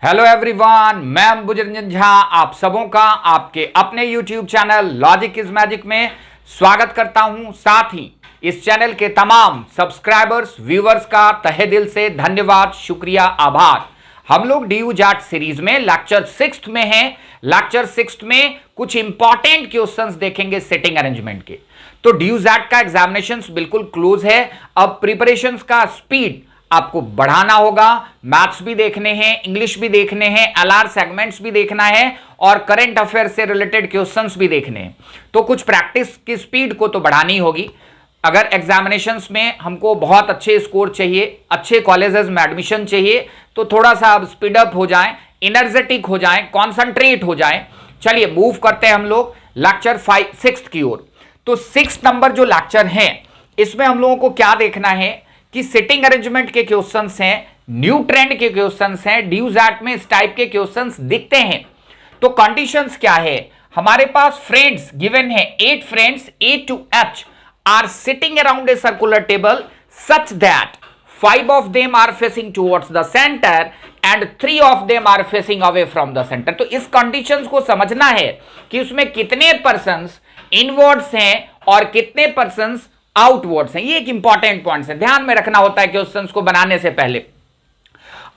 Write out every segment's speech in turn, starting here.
Hello everyone, मैं अंबुजरंजन झा आप सबों का आपके अपने YouTube channel logic is magic में स्वागत करता हूं। साथ ही इस चैनल के तमाम सब्सक्राइबर्स व्यूअर्स का तहे दिल से धन्यवाद, शुक्रिया, आभार। हम लोग डीयू जैट सीरीज में लेक्चर 6 में हैं। लेक्चर 6 में कुछ इंपॉर्टेंट क्वेश्चंस देखेंगे सेटिंग अरेंजमेंट के। तो डीयू जैट का एग्जामिनेशन बिल्कुल क्लोज है। अब प्रिपरेशन का स्पीड आपको बढ़ाना होगा। मैथ्स भी देखने हैं, इंग्लिश भी देखने हैं, एलआर सेगमेंट्स भी देखना है और करंट अफेयर से रिलेटेड क्वेश्चंस भी देखने हैं। तो कुछ प्रैक्टिस की स्पीड को तो बढ़ानी होगी। अगर एग्जामिनेशंस में हमको बहुत अच्छे स्कोर चाहिए, अच्छे कॉलेजेस में एडमिशन चाहिए, तो थोड़ा सा अब स्पीड अप हो जाए, एनर्जेटिक हो जाए, कॉन्सेंट्रेट हो जाए। चलिए मूव करते हैं हम लोग लेक्चर 6 की ओर। तो 6 नंबर जो लेक्चर है इसमें हम लोगों को क्या देखना है कि सेटिंग अरेंजमेंट के क्वेश्चंस हैं, न्यू ट्रेंड के क्वेश्चंस हैं, डीयू जैट में इस टाइप के क्वेश्चंस दिखते हैं। तो कंडीशंस क्या है, हमारे पास फ्रेंड्स गिवन है, 8 friends A to H are sitting around a circular table such that 5 of them are facing towards the center and 3 of them are facing away from the center। तो इस conditions को समझना है कि उसमें कितने persons inwards हैं और कितने पर्सन्स आउटवर्ड्स हैं। ये एक इंपॉर्टेंट पॉइंट है, ध्यान में रखना होता है क्वेश्चंस को बनाने से पहले।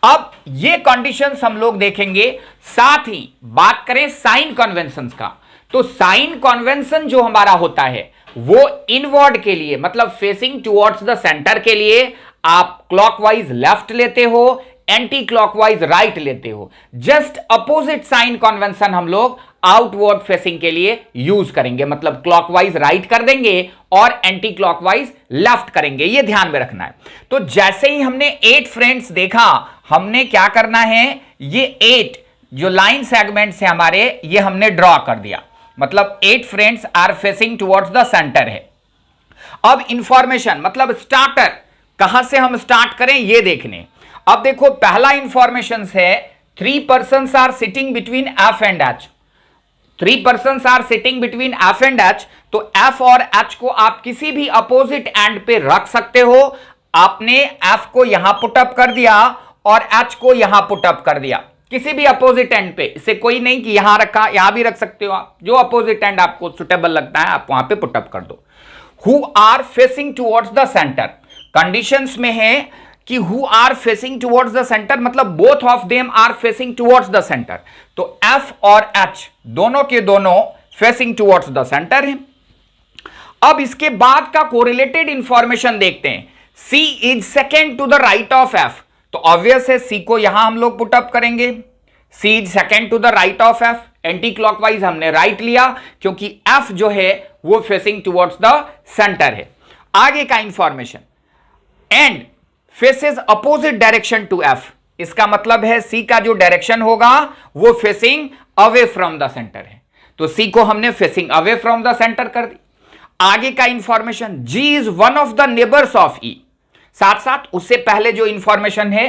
अब ये कंडीशंस हम लोग देखेंगे, साथ ही बात करें साइन कन्वेंशन का। तो साइन कन्वेंशन जो हमारा होता है वो इनवर्ड के लिए, मतलब फेसिंग टुवर्ड्स द सेंटर के लिए आप क्लॉकवाइज लेफ्ट लेते हो, एंटी क्लॉकवाइज राइट लेते हो। जस्ट अपोजिट साइन कन्वेंशन हम लोग आउटवर्ड फेसिंग के लिए यूज करेंगे, मतलब क्लॉकवाइज राइट कर देंगे और एंटी क्लॉकवाइज लेफ्ट करेंगे। ये ध्यान में रखना है। तो जैसे ही हमने 8 फ्रेंड्स देखा, हमने क्या करना है, ये 8 जो लाइन सेगमेंट्स है हमारे, ये हमने ड्रॉ कर दिया। मतलब 8 friends are facing towards the centre है। अब इंफॉर्मेशन, मतलब स्टार्टर, कहां से हम स्टार्ट करें ये देखने। अब देखो पहला इंफॉर्मेशन है 3 persons are sitting between F and H। 3 persons are sitting between F and H। तो F और H को आप किसी भी अपोजिट एंड पे रख सकते हो। आपने F को यहां पुटअप कर दिया और H को यहां पुटअप कर दिया, किसी भी अपोजिट एंड पे। इसे कोई नहीं कि यहां रखा, यहां भी रख सकते हो आप। जो अपोजिट एंड आपको सुटेबल लगता है आप वहां पे पुटअप कर दो। Who are facing towards the centre, conditions में है कि who are facing towards the centre, मतलब both of them are facing towards the centre. तो F और H दोनों के दोनों फेसिंग टुवर्ड्स द सेंटर हैं। अब इसके बाद का कोरिलेटेड इंफॉर्मेशन देखते हैं। C is second to the right of F। तो ऑब्वियस है C को यहां हम लोग पुटअप करेंगे। C is second to the right of F। Anti clockwise हमने राइट लिया क्योंकि F जो है वो फेसिंग टुवर्ड्स द सेंटर है। आगे का information, and faces opposite direction to F। इसका मतलब है C का जो डायरेक्शन होगा वो facing away from the centre है। तो C को हमने facing away from the centre कर दी। आगे का information, G is one of the neighbours of E। साथ साथ उससे पहले जो इंफॉर्मेशन है,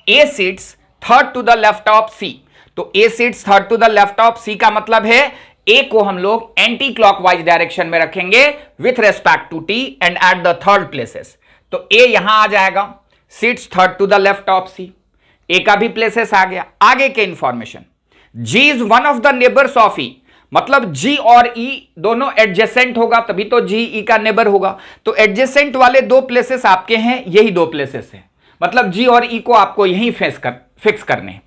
A sits third to the left of C। तो A sits third to the left of C का मतलब है A को हम लोग एंटी क्लॉकवाइज डायरेक्शन में रखेंगे with respect to T and at the third places. तो A यहां आ जाएगा, sits third to the left of C। A का भी प्लेसेस आ गया। आगे के information, G is one of the neighbours of E। मतलब G और E दोनों एडजेसेंट होगा, तभी तो G E का नेबर होगा। तो एडजेसेंट वाले 2 प्लेसेस आपके हैं, यही 2 प्लेसेस हैं। मतलब G और E को आपको यही फिक्स करने हैं।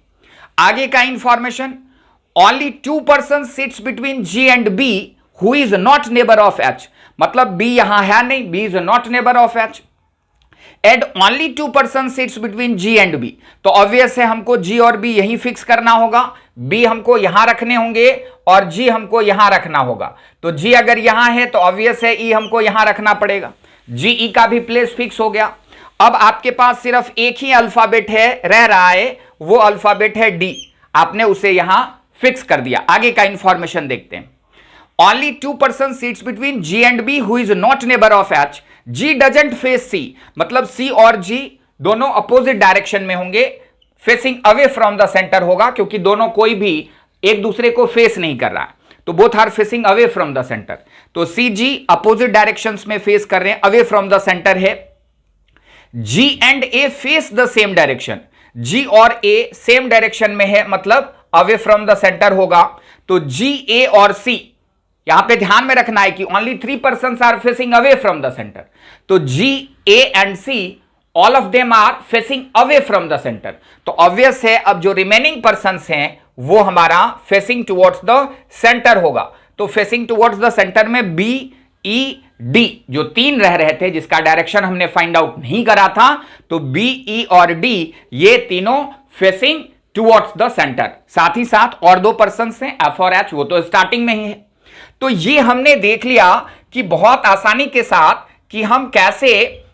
आगे का information, only 2 person sits between G and B who is not neighbour of H। मतलब B यहां है नहीं, B is not neighbour of H। And only 2 person sits between G and B। तो ऑब्वियस है हमको G और B यही fix करना होगा। B हमको यहां रखने होंगे और G हमको यहां रखना होगा। तो G अगर यहां है तो ऑब्वियस है E हमको यहां रखना पड़ेगा। G E का भी प्लेस फिक्स हो गया। अब आपके पास सिर्फ एक ही अल्फाबेट है रह रहा है, वो अल्फाबेट है D। आपने उसे यहां फिक्स कर दिया। आगे का इंफॉर्मेशन देखते हैं। Only 2 person sits between G and B who is not neighbor of H। G doesn't face C। मतलब C और G दोनों अपोजिट डायरेक्शन में होंगे, facing away from the centre होगा क्योंकि दोनों कोई भी एक दूसरे को फेस नहीं कर रहा है। तो both are facing away from the centre. तो C G अपोजिट डायरेक्शंस में फेस कर रहे हैं, अवे फ्रॉम द सेंटर है। G and A face the same direction. G और ए सेम डायरेक्शन में है, मतलब अवे फ्रॉम द सेंटर होगा। तो जी, ए और सी, यहां पे ध्यान में रखना है कि only 3 persons are facing away from the centre. तो G, A and C all of them are facing away from the centre. तो ऑब्वियस है अब जो रिमेनिंग पर्सन्स हैं वो हमारा फेसिंग टुवर्ड्स द सेंटर होगा। तो फेसिंग टुवर्ड्स द सेंटर में बी, ई, डी जो तीन रह रहे थे जिसका डायरेक्शन हमने फाइंड आउट नहीं करा था, तो बी, ई और डी ये तीनों फेसिंग टुवर्ड्स द सेंटर। साथ ही साथ और दो पर्सन्स हैं एफ और एच, वो तो स्टार्टिंग में ही है। तो ये हमने देख लिया कि बहुत आसानी के साथ कि हम कैसे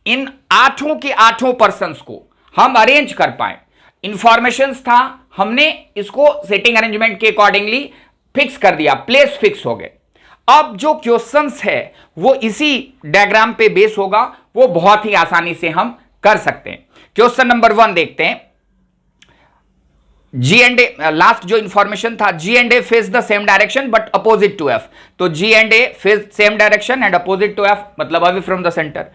इन आठों के आठों पर्सन्स को हम अरेंज कर पाए। इंफॉर्मेशंस था, हमने इसको सेटिंग अरेंजमेंट के अकॉर्डिंगली फिक्स कर दिया, प्लेस फिक्स हो गए। अब जो क्वेश्चंस है वो इसी डायग्राम पे बेस होगा, वो बहुत ही आसानी से हम कर सकते हैं। क्वेश्चन नंबर 1 देखते हैं। जी एंड ए, लास्ट जो इंफॉर्मेशन था, G and A face the same direction but opposite to F. तो G and A face same direction and opposite to F, मतलब away from the centre.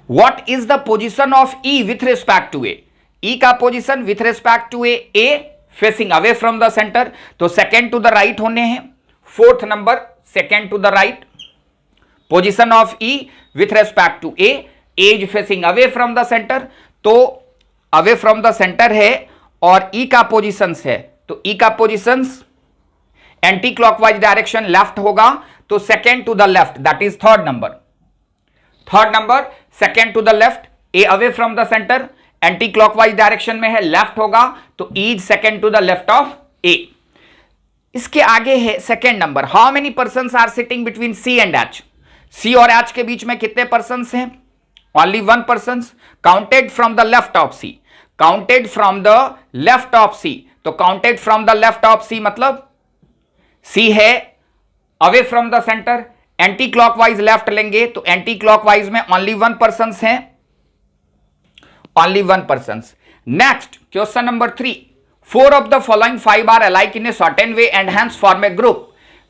What is the position of E with respect to A? E का position with respect to A facing away from the centre, तो second to the right होने हैं। Fourth number second to the right. Position of E with respect to A is facing away from the centre, तो away from the centre है और E का position है, तो E का position anti clockwise direction left होगा, तो second to the left, that is third number. Third number second to the left, A away from the centre, anti clockwise direction में है, लेफ्ट होगा, तो E second to the left of ए। इसके आगे है second number, how many persons are sitting between C and H? C और H के बीच में कितने पर्सन्स हैं? Only 1 person, counted from the left of C. Counted from the left of C, तो counted from the left of C मतलब C है away from the centre, anti clockwise left लेंगे तो एंटी क्लॉकवाइज में only 1 person है, only 1 person. Next question number 3, 4 of the following 5 are alike in a certain way and hence form a group.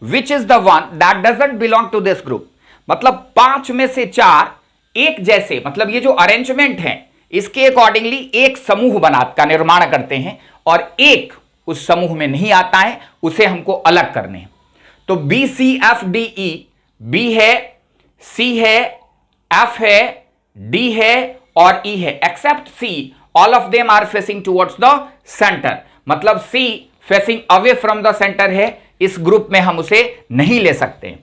Which is the one that doesn't belong to this group? मतलब 5 में से 4 एक जैसे, मतलब ये जो arrangement है इसके अकॉर्डिंगली एक समूह का निर्माण करते हैं और एक उस समूह में नहीं आता है, उसे हमको अलग करने हैं। तो बी, सी, एफ, डी, ई, बी है, सी है, एफ है, डी है और ई है, except C all of them are facing towards the centre, मतलब C facing away from the centre है, इस ग्रुप में हम उसे नहीं ले सकते।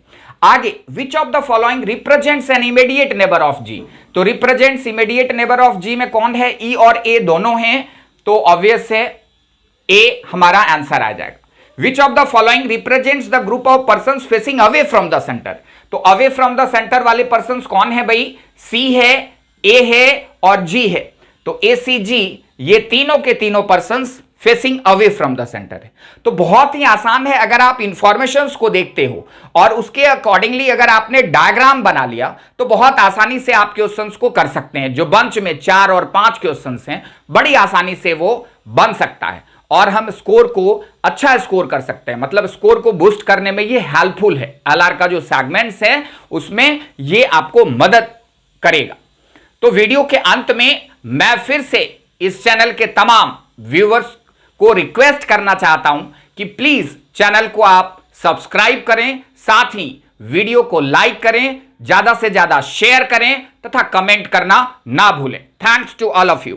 आगे, which of the following represents an immediate neighbour of G? तो represents immediate neighbour of G में कौन है? ई और ए दोनों हैं, तो ऑब्वियस है ए हमारा आंसर आ जाएगा। विच of the following represents the group of persons facing away from the centre? तो अवे फ्रॉम द सेंटर वाले पर्संस कौन है भाई? सी है, ए है और जी है, तो ए, सी, जी ये तीनों के तीनों persons facing away from the centre है। तो बहुत ही आसान है, अगर आप इंफॉर्मेशंस को देखते हो और उसके अकॉर्डिंगली अगर आपने डायग्राम बना लिया तो बहुत आसानी से आप क्वेश्चंस को कर सकते हैं। जो बंच में 4 और 5 क्वेश्चंस हैं बड़ी आसानी से वो बन सकता है और हम स्कोर को अच्छा स्कोर कर सकते हैं, मतलब स्कोर को बूस्ट करने में ये हेल्पफुल है। एलआर का जो सेगमेंट्स है उसमें ये आपको मदद करेगा। तो वीडियो के अंत में मैं फिर से इस चैनल के तमाम व्यूअर्स को रिक्वेस्ट करना चाहता हूं कि प्लीज चैनल को आप सब्सक्राइब करें, साथ ही वीडियो को लाइक करें, ज्यादा से ज्यादा शेयर करें तथा कमेंट करना ना भूलें। Thanks to all of you.